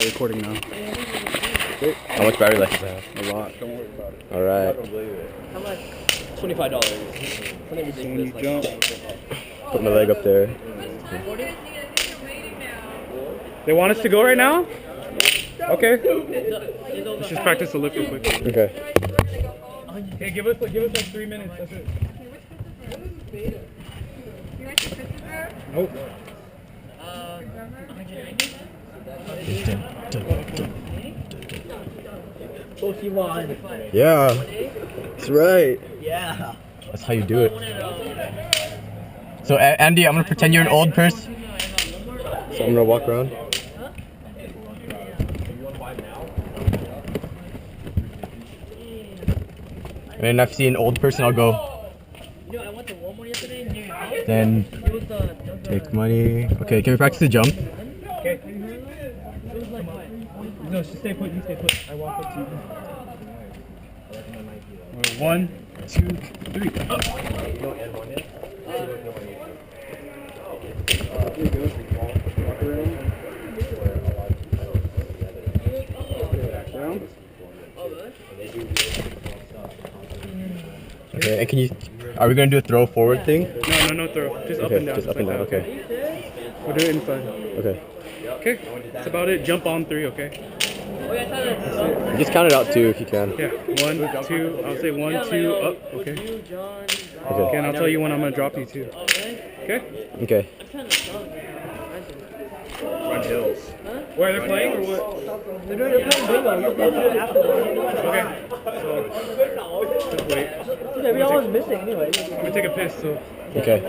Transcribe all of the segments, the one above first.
Recording now. How much battery life does it have? A lot. Don't worry about it. All right. How much? $25. When you jump, Put my leg up there. they want us to go right now? Okay. Let's just practice the lift real quick. Okay. Hey, give us like 3 minutes. That's it. Nope. Pokemon. Yeah. That's right. Yeah. That's how you do it. So Andy, I'm gonna pretend you're an old person. So I'm gonna walk around. And then if I see an old person, I'll go. Then take money. Okay, can we practice the jump? Okay. No, just stay put. You stay put. I walk up to you. 1, 2, 3. Okay, and can you? Are we gonna do a throw forward thing? No throw. Just up Okay, and down. just up and down. Okay. We'll do it inside. Okay. Okay. That's about it. Jump on 3. Okay. Just count it out too if you can. Yeah. 1, 2. I'll say 1, 2. Up. Okay. Okay. And I'll tell you when I'm gonna drop you too. Okay. Okay. Run hills. Where they're playing or what? They're playing bingo. Okay. So just wait. Everyone's missing anyway. I'm gonna take a piss. So. Okay.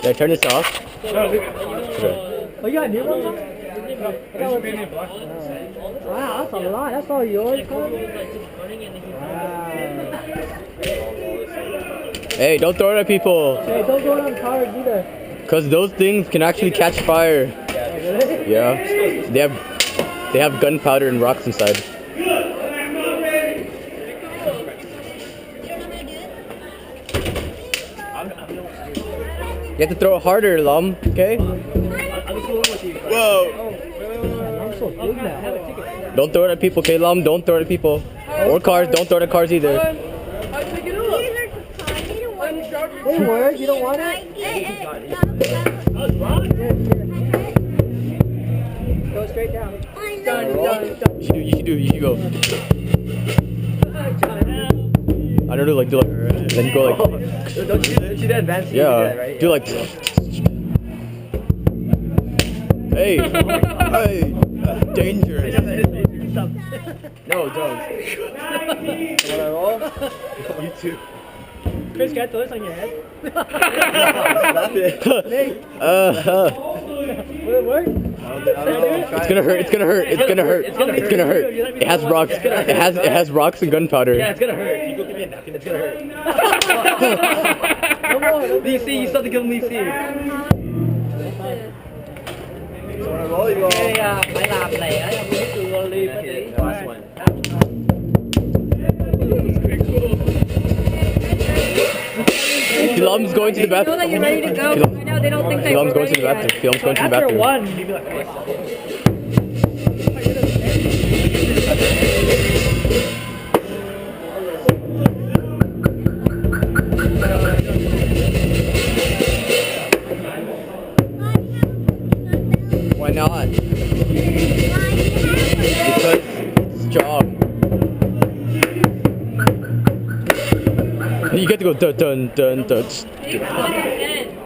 Did I turn this off? No, Okay. Oh, you got a new one? Just made me a black. Wow, that's a lot. That's all yours, huh? Hey, don't throw it at people. Hey, don't go on cars either. Cause those things can actually catch fire. Yeah. They have gunpowder and rocks inside. You have to throw it harder, Lum. Okay? Whoa. I'm so big now. Don't throw it at people, okay, Lum? Don't throw it at people. Or cars. Don't throw it at cars either. Hey, word, you don't want it? Go straight down. You should go. I don't know, like, do like, then you go like. Don't you do that advanced? Yeah, Right? do like. Hey, hey, dangerous. No, don't. Wanna roll? You too. Chris, can I throw this on your head? Stop it. Will it work? It's gonna hurt. It's gonna hurt. It's gonna hurt. It's gonna hurt. It has rocks. It has rocks and gunpowder. Yeah, it's gonna hurt. You go give me a napkin. It's gonna hurt. Come on, DC, you still have to kill me, DC. Cái phải làm lẻ không biết tôi leave it. Last one. Philom's going to the bathroom. Know that you're ready to go. I know they don't think they Philom's going to the bathroom. Philom's going to the After bathroom. one, you'd be like, Why not? Because it's a job. You get to go dun dun dun dun.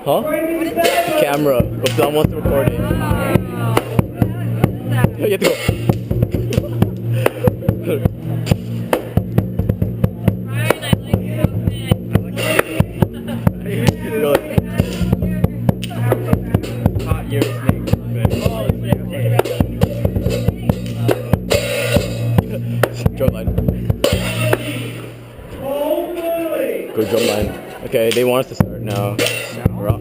Huh? The camera. But Philom wants to record it. You have to go. You're like, Hot year snake. Drumline. Go drumline. Okay, they want us to start now.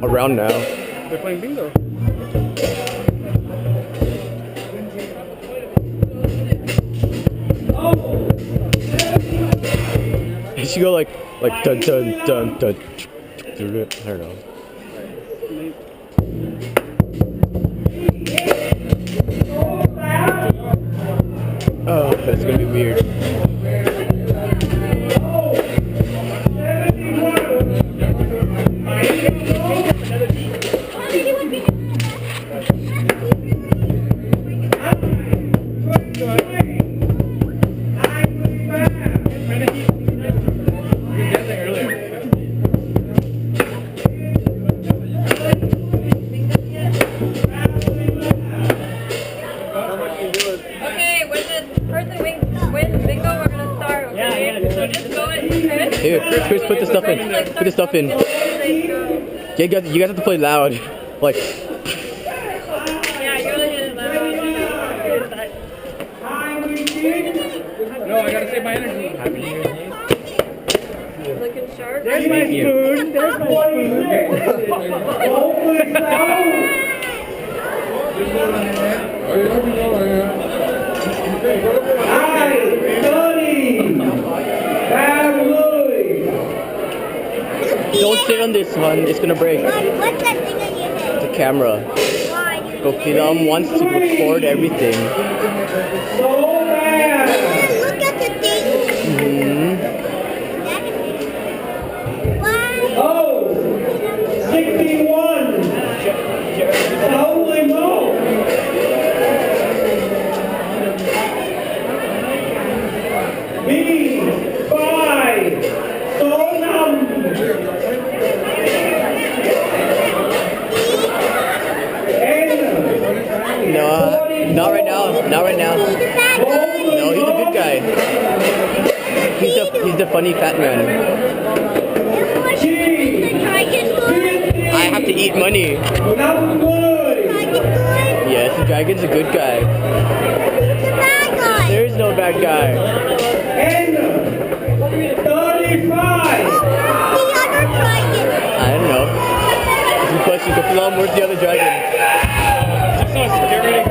Around now. They're playing bingo. You should go like dun dun dun dun. I don't know. because it's gonna be weird. Okay, when the person wins bingo, we're gonna start. Okay? So just go and Chris. Here, Chris, put the stuff in. Put the stuff in. You guys have to play loud. Like, Yeah, you're really loud. No, I gotta save my energy. Looking sharp. There's my spoon. There's my don't sit on this one. It's gonna break. What's that thing on your head? The camera. Why? Film wants to record everything. Look at the thing. Hmm. Why? Oh, 61. Holy moly. B5. Sonam. No, not right now. Not right now. He's a bad guy. No, he's a good guy. He's the funny fat man. The dragon boy. I have to eat money. Number good. Dragon boy. Yes, the dragon's a good guy. He's a bad guy. There is no bad guy. And 35. The other dragon. I don't know. Good question. Go film. Where's the other dragon? Get ready.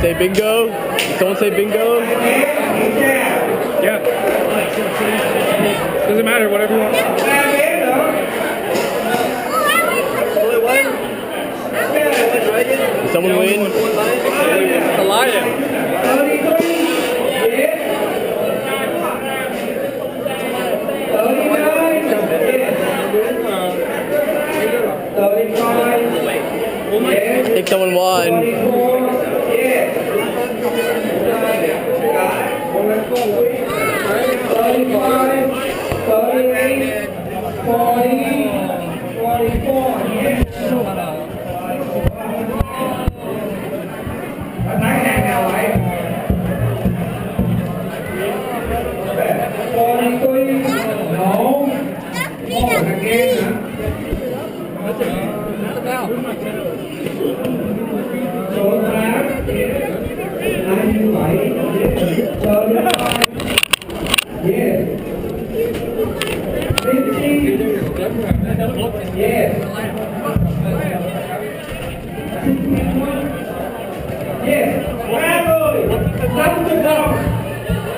Say bingo. Did someone say bingo? Yeah. Doesn't matter, whatever you want. Did someone win? The lion. I think someone won.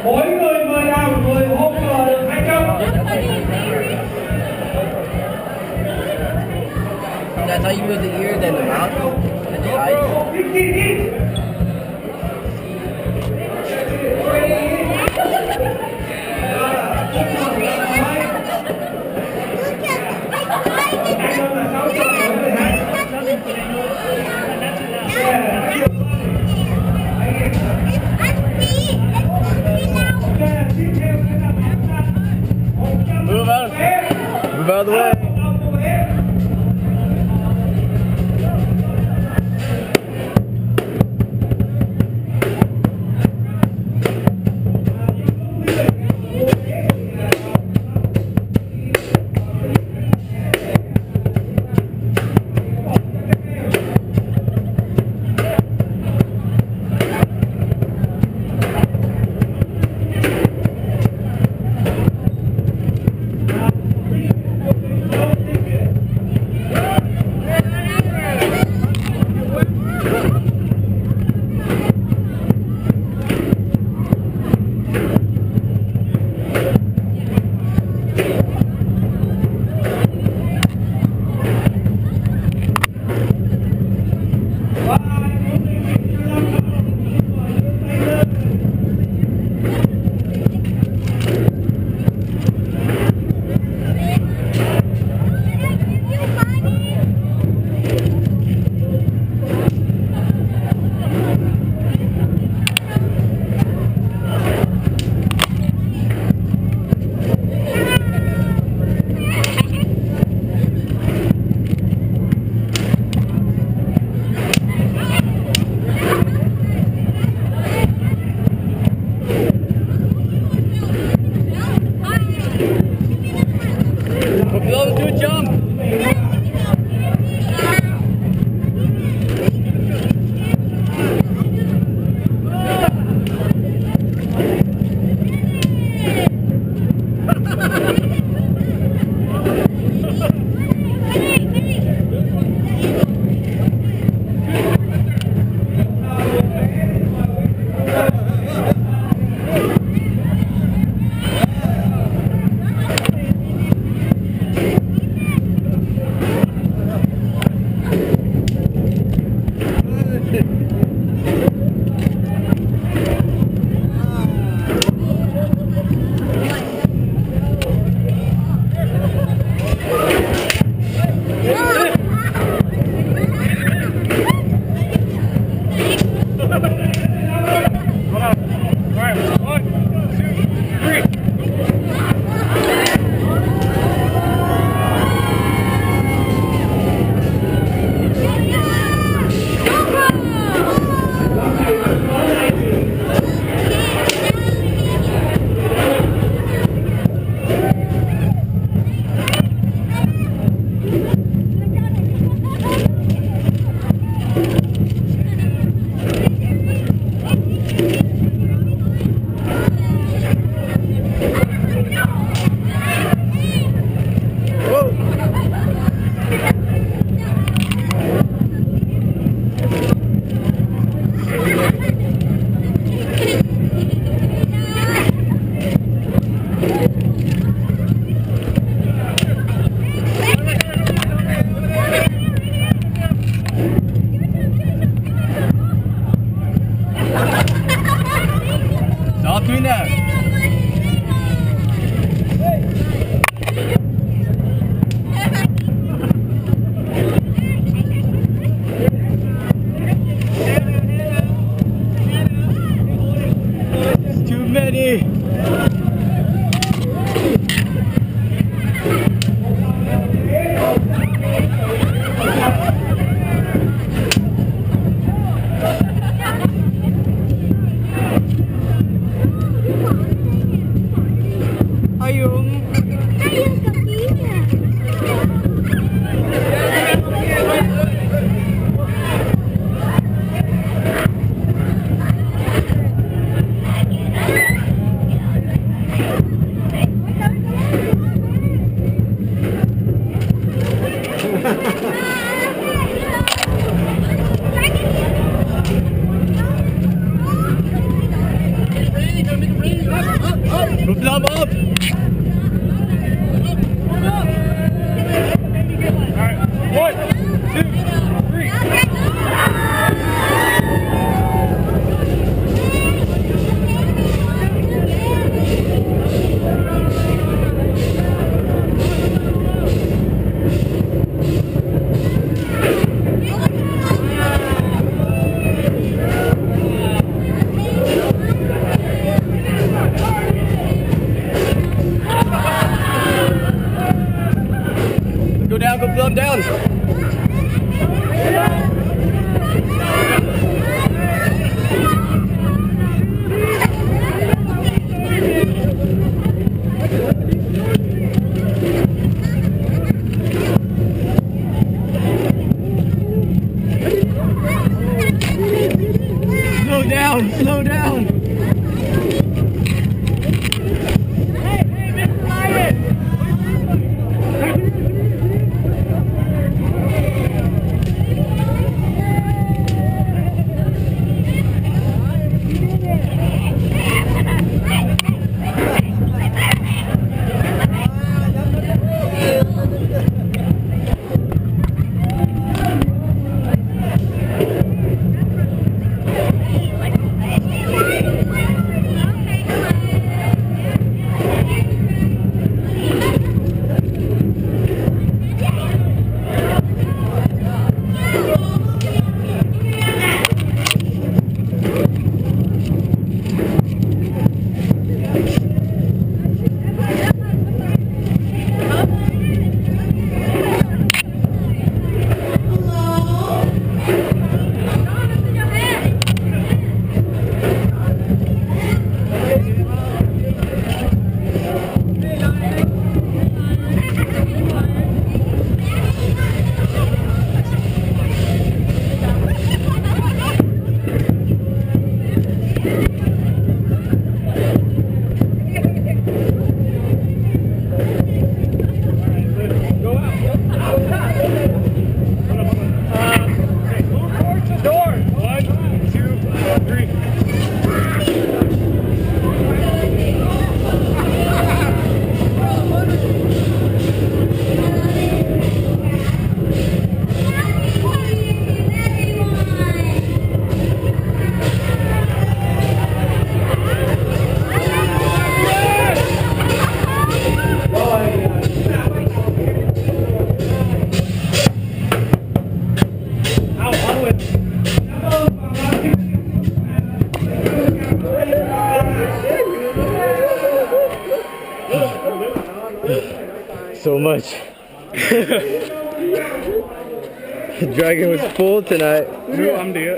Mỗi người mời nào, người hỗ trợ được 200. That's how you move the ear, then the mouth, and the eyes. Move out. Move out of the way. doing that. It's too many. Thumb up! Alright, 1, 2, 3. Go down, go plumb down. Slow down, slow down. So much. Dragon was full tonight. No, I'm the